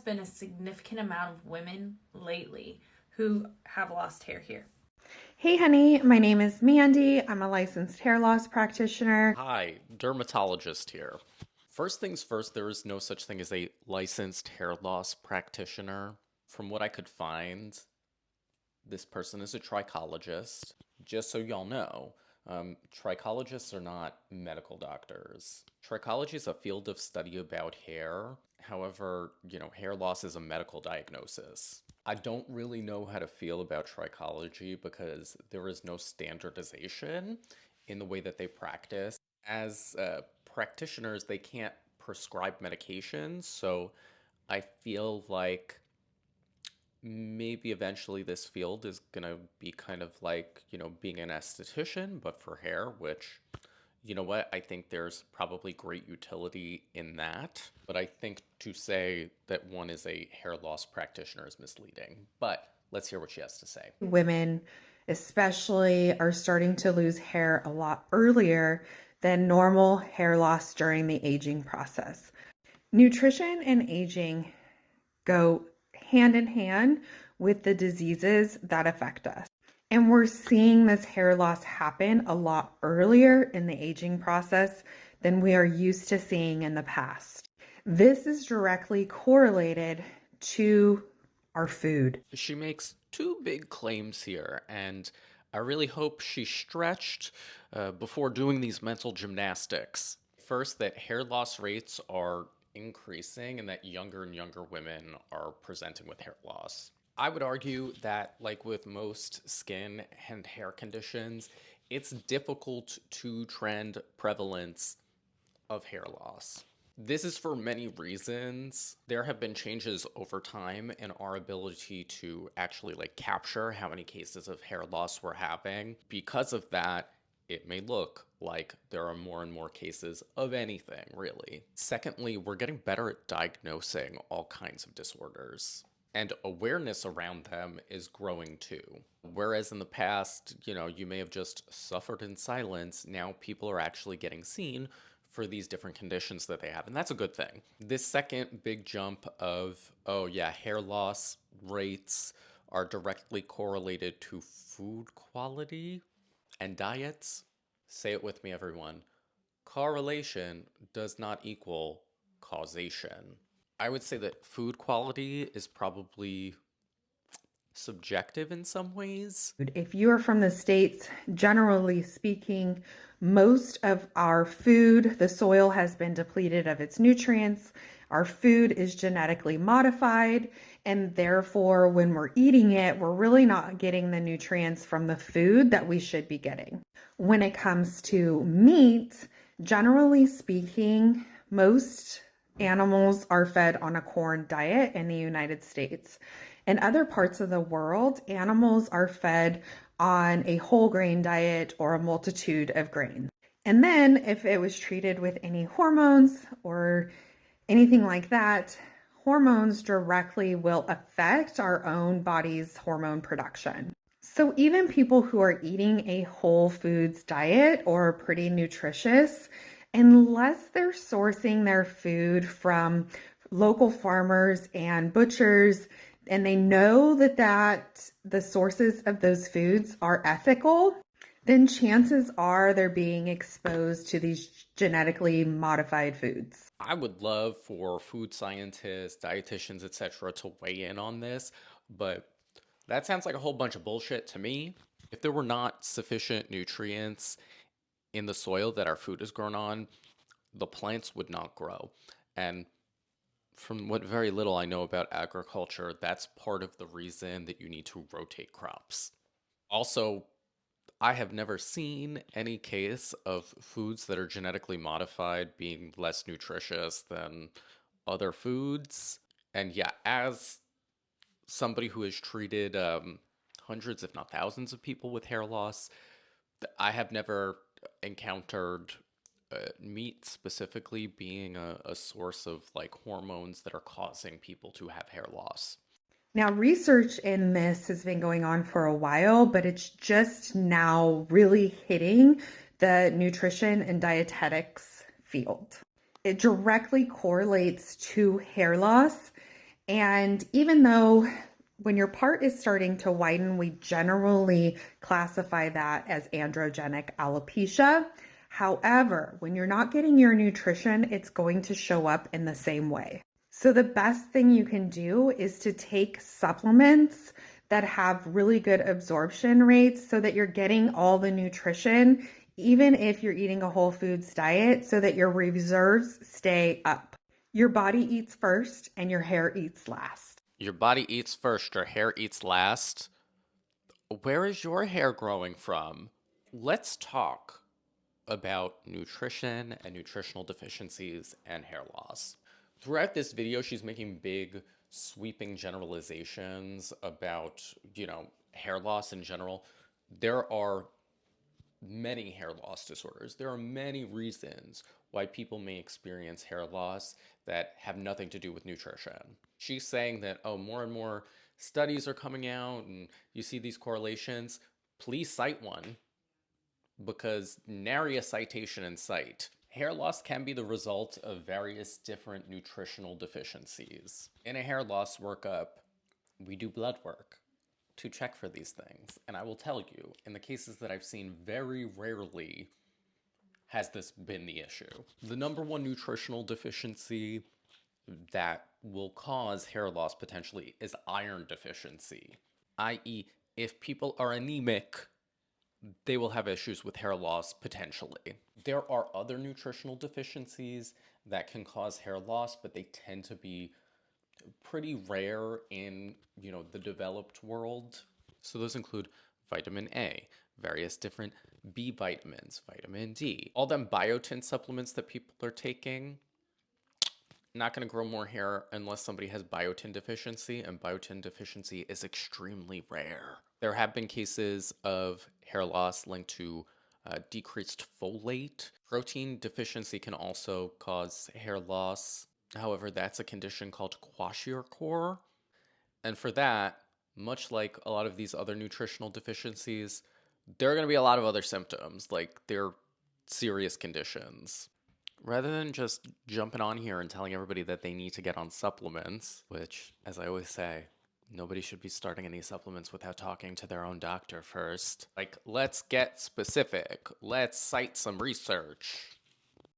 been a significant amount of women lately who have lost hair here. Hey, honey, my name is Mandy. I'm a licensed hair loss practitioner. Hi, dermatologist here. First things first, there is no such thing as a licensed hair loss practitioner. From what I could find, this person is a trichologist. Just so y'all know, trichologists are not medical doctors. Trichology is a field of study about hair. However, hair loss is a medical diagnosis. I don't really know how to feel about trichology because there is no standardization in the way that they practice. As practitioners, they can't prescribe medications, so I feel like maybe eventually this field is gonna be kind of like, being an esthetician, but for hair, which, you know what, I think there's probably great utility in that. But I think to say that one is a hair loss practitioner is misleading. But let's hear what she has to say. Women, especially, are starting to lose hair a lot earlier than normal hair loss during the aging process. Nutrition and aging go hand in hand with the diseases that affect us. And we're seeing this hair loss happen a lot earlier in the aging process than we are used to seeing in the past. This is directly correlated to our food. She makes two big claims here, and I really hope she stretched before doing these mental gymnastics. First, that hair loss rates are increasing and that younger and younger women are presenting with hair loss. I would argue that, like with most skin and hair conditions, it's difficult to trend prevalence of hair loss. This is for many reasons. There have been changes over time in our ability to actually capture how many cases of hair loss we're having. Because of that, it may look like there are more and more cases of anything, really. Secondly, we're getting better at diagnosing all kinds of disorders, and awareness around them is growing too. Whereas in the past, you may have just suffered in silence, now people are actually getting seen for these different conditions that they have, and that's a good thing. This second big jump of, oh yeah, hair loss rates are directly correlated to food quality and diets. Say it with me, everyone. Correlation does not equal causation. I would say that food quality is probably subjective in some ways. If you are from the States, generally speaking, most of our food, the soil has been depleted of its nutrients. Our food is genetically modified, and therefore, when we're eating it, we're really not getting the nutrients from the food that we should be getting. When it comes to meat, generally speaking, most animals are fed on a corn diet in the United States. In other parts of the world, animals are fed on a whole grain diet or a multitude of grains. And then if it was treated with any hormones or anything like that, hormones directly will affect our own body's hormone production. So even people who are eating a whole foods diet or pretty nutritious, unless they're sourcing their food from local farmers and butchers, and they know that the sources of those foods are ethical, then chances are they're being exposed to these genetically modified foods. I would love for food scientists, dietitians, etc. to weigh in on this, but that sounds like a whole bunch of bullshit to me. If there were not sufficient nutrients in the soil that our food is grown on, the plants would not grow. And from what very little I know about agriculture, that's part of the reason that you need to rotate crops. Also, I have never seen any case of foods that are genetically modified being less nutritious than other foods. And yeah, as somebody who has treated hundreds, if not thousands, of people with hair loss, I have never encountered meat specifically being a source of hormones that are causing people to have hair loss. Now, research in this has been going on for a while, but it's just now really hitting the nutrition and dietetics field. It directly correlates to hair loss And even though when your part is starting to widen, we generally classify that as androgenic alopecia. However, when you're not getting your nutrition, it's going to show up in the same way. So the best thing you can do is to take supplements that have really good absorption rates so that you're getting all the nutrition, even if you're eating a whole foods diet, so that your reserves stay up. Your body eats first and your hair eats last. Your body eats first, your hair eats last. Where is your hair growing from? Let's talk about nutrition and nutritional deficiencies and hair loss. Throughout this video, she's making big, sweeping generalizations about, hair loss in general. There are many hair loss disorders. There are many reasons why people may experience hair loss that have nothing to do with nutrition. She's saying that, oh, more and more studies are coming out and you see these correlations. Please cite one, because nary a citation in sight. Hair loss can be the result of various different nutritional deficiencies. In a hair loss workup, we do blood work to check for these things. And I will tell you, in the cases that I've seen, very rarely has this been the issue. The number one nutritional deficiency that will cause hair loss potentially is iron deficiency, i.e., if people are anemic, they will have issues with hair loss potentially. There are other nutritional deficiencies that can cause hair loss, but they tend to be pretty rare in, the developed world. So those include vitamin A, various different B vitamins, vitamin D, all them biotin supplements that people are taking. Not going to grow more hair unless somebody has biotin deficiency, and biotin deficiency is extremely rare. There have been cases of hair loss linked to decreased folate. Protein deficiency can also cause hair loss. However, that's a condition called kwashiorkor. And for that, much like a lot of these other nutritional deficiencies, there are going to be a lot of other symptoms, like they're serious conditions. Rather than just jumping on here and telling everybody that they need to get on supplements, which, as I always say, nobody should be starting any supplements without talking to their own doctor first. Let's get specific. Let's cite some research.